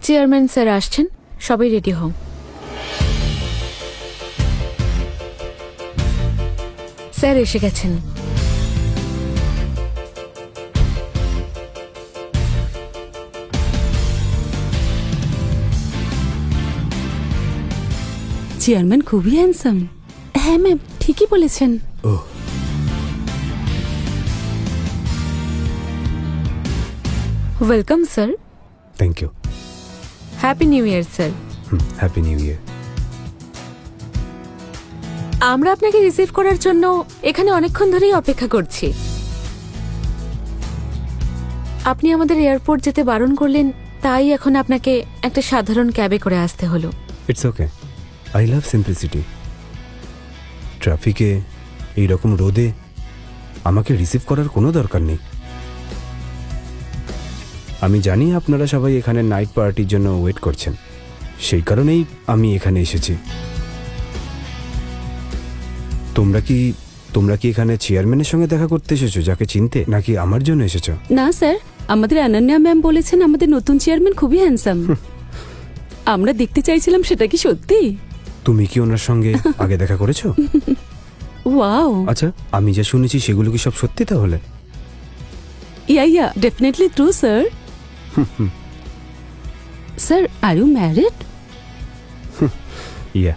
Chairman sir আসছেন, সবাই ready হও। স্যার এসে গেছেন। চেয়ারম্যান খুবই হ্যান্ডসাম। হ্যাঁ ম্যাম, ঠিকই বলেছেন। Welcome sir. Thank you. Happy new year sir. Happy new year. আমরা আপনাকে রিসিভ করার জন্য এখানে অনেকক্ষণ ধরেই অপেক্ষা করছি। আপনি আমাদের এয়ারপোর্ট যেতে বারণ করলেন, তাই এখন আপনাকে একটা সাধারণ ক্যাবে করে আসতে হলো। It's okay, I love simplicity. ট্রাফিকে এইরকম রোদে আমাকে রিসিভ করার কোনো দরকার নেই। আমি জানি আপনারা সবাই এখানে নাইট পার্টির জন্য ওয়েট করছেন, সেই কারণেই আমি এখানে এসেছি। তোমরা কি এখানে চেয়ারম্যানের সঙ্গে দেখা করতে এসেছো, যাকে চিনতে, নাকি আমার জন্য এসেছো? না স্যার, আমাদের অনন্যা ম্যাম বলেছেন আমাদের নতুন চেয়ারম্যান খুবই হ্যান্ডসাম। আমরা দেখতে চাইছিলাম, সেটা কি সত্যি? তুমি কি ওনার সঙ্গে আগে দেখা করেছো? ওয়াও। আচ্ছা, আমি যা শুনেছি সেগুলো কি সব সত্যি তাহলে? Yeah definitely true sir. Sir, are you married? Yeah.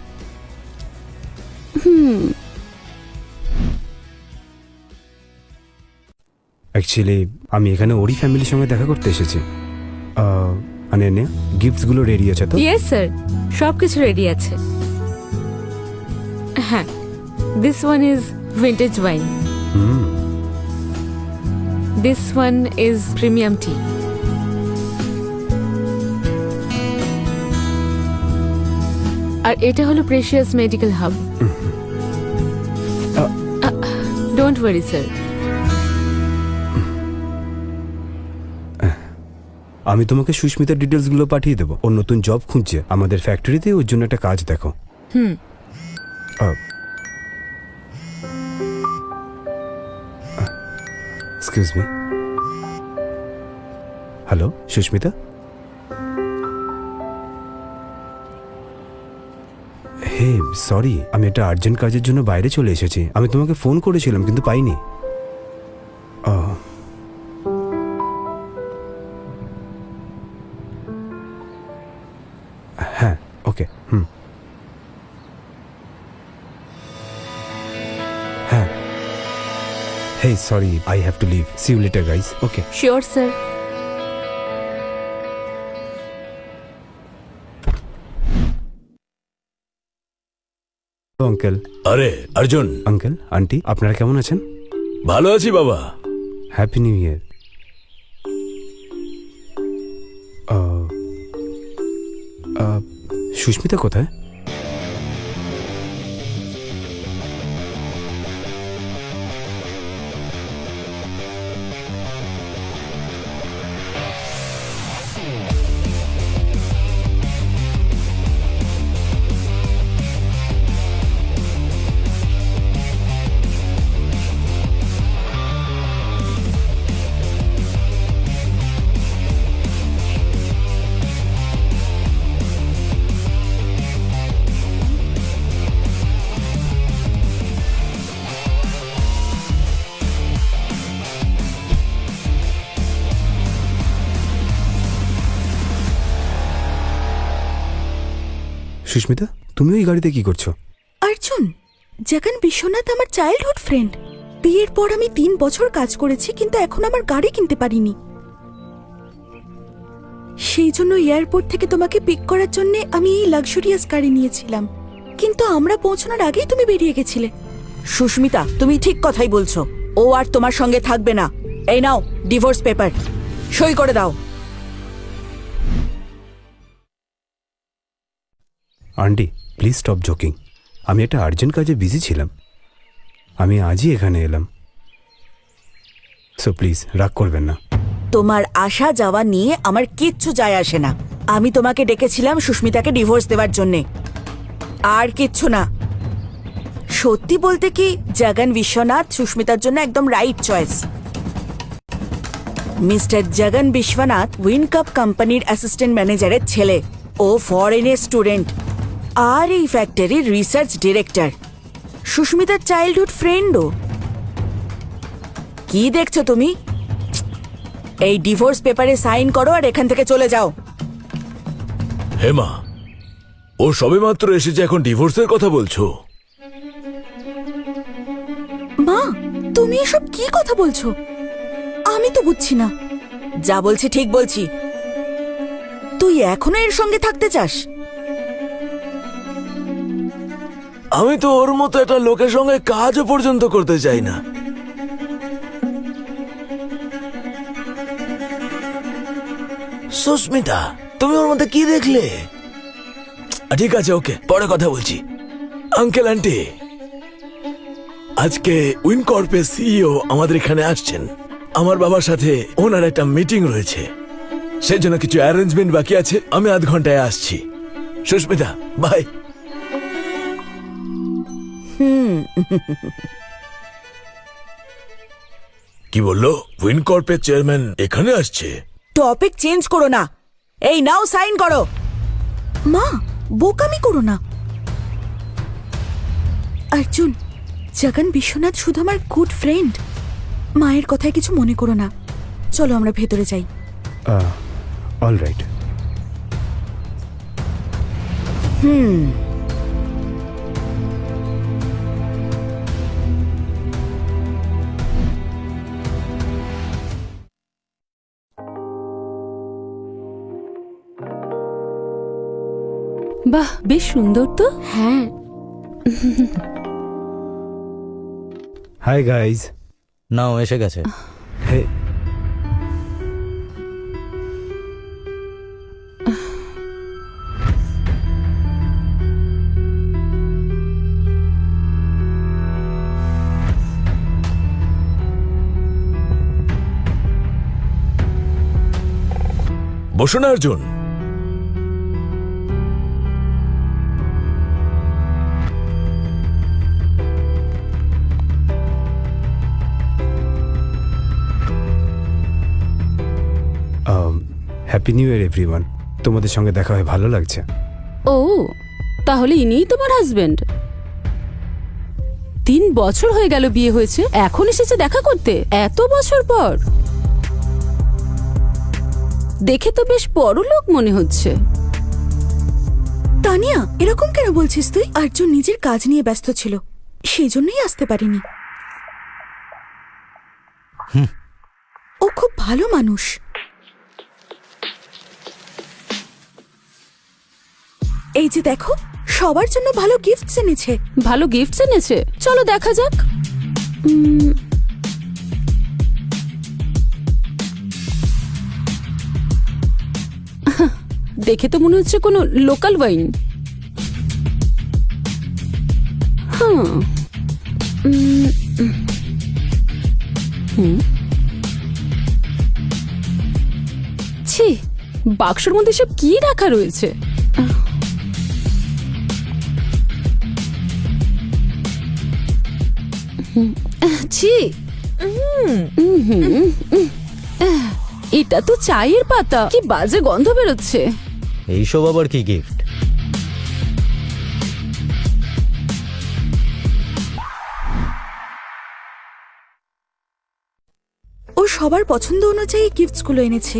Actually আমি এখানে ওরই ফ্যামিলির সঙ্গে দেখা করতে এসেছি। আনে গিফটসগুলো রেডি আছে তো? ইয়েস স্যার, সবকিছু রেডি আছে। হ্যাঁ, this one is vintage wine, this one is premium tea, আর এটা হলো precious medical hub. Don't worry sir. আমি তোমাকে সুস্মিতার ডিটেলসগুলো পাঠিয়ে দেবো। ওর নতুন জব খুঁজছে আমাদের ফ্যাক্টরিতে, ওর জন্য একটা কাজ দেখো। Excuse me. হ্যালো সুস্মিতা। হে সরি, আমি একটা আর্জেন্ট কাজের জন্য বাইরে চলে এসেছি। আমি তোমাকে ফোন করেছিলাম কিন্তু পাইনি। হ্যাঁ, ওকে। হ্যাঁ। Hey sorry, I have to leave. See you later guys. Okay. Sure sir. Uncle. আরে অর্জুন। আঙ্কেল, আন্টি, আপনারা কেমন আছেন? ভালো আছি বাবা। হ্যাপি নিউ ইয়ার। সুস্মিতা কোথায়? সুস্মিতা, তুমি ওই গাড়িতে কি করছো? অর্জুন, জগন বিশ্বনাথ আমার চাইল্ডহুড ফ্রেন্ড। বিয়ের পর আমি 3 বছর কাজ করেছি, কিন্তু এখন আমার গাড়ি কিনতে পারিনি। সেই জন্য এয়ারপোর্ট থেকে তোমাকে পিক করার জন্য আমি এই লাক্সারিয়াস গাড়ি নিয়েছিলাম, কিন্তু আমরা পৌঁছানোর আগেই তুমি বেরিয়ে গেছিলে। সুস্মিতা, তুমি ঠিক কথাই বলছো। ও আর তোমার সঙ্গে থাকবে না। এই নাও ডিভোর্স পেপার, সই করে দাও। Aunty please stop joking. আমি একটা আর্জেন্ট কাজে বিজি ছিলাম, আমি আজই এখানে এলাম। সো প্লিজ রাগ করবেন না। তোমার আসা যাওয়া নিয়ে আমার কিচ্ছু যায় আসে না। আমি তোমাকে ডেকেছিলাম সুস্মিতাকে ডিভোর্স দেওয়ার জন্যে, আর কিচ্ছু না। সত্যি বলতে কি, জগন বিশ্বনাথ সুস্মিতার জন্য একদম রাইট চয়েস। মিস্টার জগন বিশ্বনাথ উইনকাপ কোম্পানির অ্যাসিস্ট্যান্ট ম্যানেজারের ছেলে। ও ফরেনের স্টুডেন্ট আর এই ফ্যাক্টরির রিসার্চ ডিরেক্টর। সুস্মিতার চাইল্ডহুড ফ্রেন্ডও। কি দেখছো তুমি? এই ডিভোর্স পেপারে সাইন করো আর এখান থেকে চলে যাও। হেমা, ও সবেমাত্র এসেছে, এখন ডিভোর্সের কথা বলছো? মা, তুমি এসব কি কথা বলছো? আমি তো বুঝছি না। যা বলছি ঠিক বলছি। তুই এখনো এর সঙ্গে থাকতে চাস? আমি তো ওর মতো একটা লোকের সঙ্গে কাজও পর্যন্ত করতে চাই না। সুস্মিতা, তুমি ওর মধ্যে কি দেখলে? ঠিক আছে, ওকে, পরে কথা বলছি। আঙ্কেল আন্টি, আজকে উইনকর্পের সিইও আমাদের এখানে আসছেন। আমার বাবার সাথে ওনার একটা মিটিং রয়েছে, সেই জন্য কিছু অ্যারেঞ্জমেন্ট বাকি আছে। আমি আধ ঘন্টায় আসছি। সুস্মিতা, বাই। কি বললো? উইনকর্পের চেয়ারম্যান এখানে আসছে? টপিক চেঞ্জ করো না। এই নাও সাইন করো। মা, বোকামি করো না। অর্জুন, জগন বিশ্বনাথ শুধু আমার গুড ফ্রেন্ড। মায়ের কথায় কিছু মনে করো না। চলো আমরা ভেতরে যাই। All right. বাহ, বেশ সুন্দর তো। হ্যাঁ, হাই গাইজ। নাও এসে গেছে। হে, বসো না অর্জুন। হ্যাপি নিউ ইয়ার এভরিওয়ান। তোমাদের সঙ্গে দেখা হয়ে ভালো লাগছে। ও, তাহলে ইনিই তোমার হাজবেন্ড? 3 বছর হয়ে গেল বিয়ে হয়েছে, এখন এসেছে দেখা করতে এত বছর পর। দেখে তো বেশ বড় লোক মনে হচ্ছে। তানিয়া, এরকম কেন বলছিস তুই? অর্জুন নিজের কাজ নিয়ে ব্যস্ত ছিল, সেই জন্যই আসতে পারিনি। ও খুব ভালো মানুষ। এই যে দেখো, সবার জন্য ভালো গিফটস এনেছে। ভালো গিফটস এনেছে? চলো দেখা যাক। দেখে তো মনে হচ্ছে কোনো লোকাল ওয়াইন। ছি, বাক্সর মধ্যে সব কি রাখা রয়েছে? ছি, এটা তো চায়ের পাতা, কি বাজে গন্ধ বেরোচ্ছে। এইসব আবার কি গিফট? ও সবার পছন্দ অনুযায়ী গিফটস গুলো এনেছে।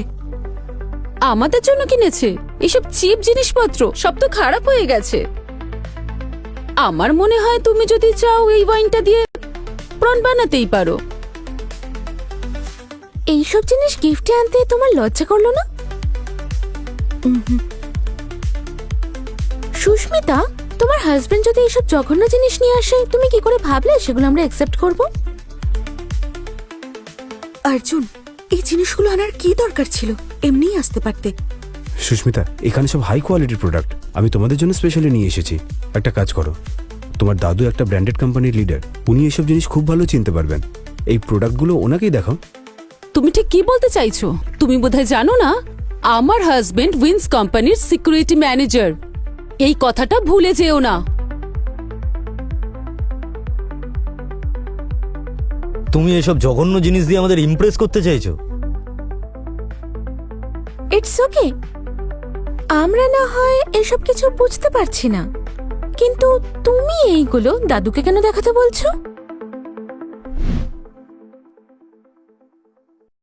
আমাদের জন্য কিনেছে? এসব চিপ জিনিসপত্র সব তো খারাপ হয়ে গেছে। আমার মনে হয় তুমি যদি চাও এই ওয়াইনটা দিয়ে প্রন বানাতেই পারো। এইসব জিনিস গিফটে আনতে তোমার লজ্জা করলো না? সুস্মিতা, তোমার হাজবেন্ড যদি এইসব জঘন্য জিনিস নিয়ে আসে, তুমি কি করে ভাবলে সেগুলো আমরা অ্যাকসেপ্ট করব? অর্জুন, এই জিনিসগুলো আনার কি দরকার ছিল? এমনিই আসতে পারতে। সুস্মিতা, এখানে সব হাই কোয়ালিটির প্রোডাক্ট আমি তোমাদের জন্য স্পেশালি নিয়ে এসেছি। একটা কাজ করো, তোমার দাদু একটা ব্র্যান্ডেড কোম্পানির লিডার, উনি এসব জিনিস খুব ভালো চিনতে পারবেন। এই প্রোডাক্টগুলো ওনাকেই দেখাও। তুমি ঠিক কি বলতে চাইছো? তুমি বোধহয় জানো না, আমার হাজবেন্ড উইন্স কোম্পানির সিকিউরিটি ম্যানেজার। এই কথাটা ভুলে যেও না। তুমি এসব জঘন্য জিনিস দিয়ে আমাদের ইমপ্রেস করতে চাইছো? It's okay. আমরা না হয় এসব কিছু বুঝতে পারছি না, কিন্তু তুমি এইগুলো দাদুকে কেন দেখাতে বলছো?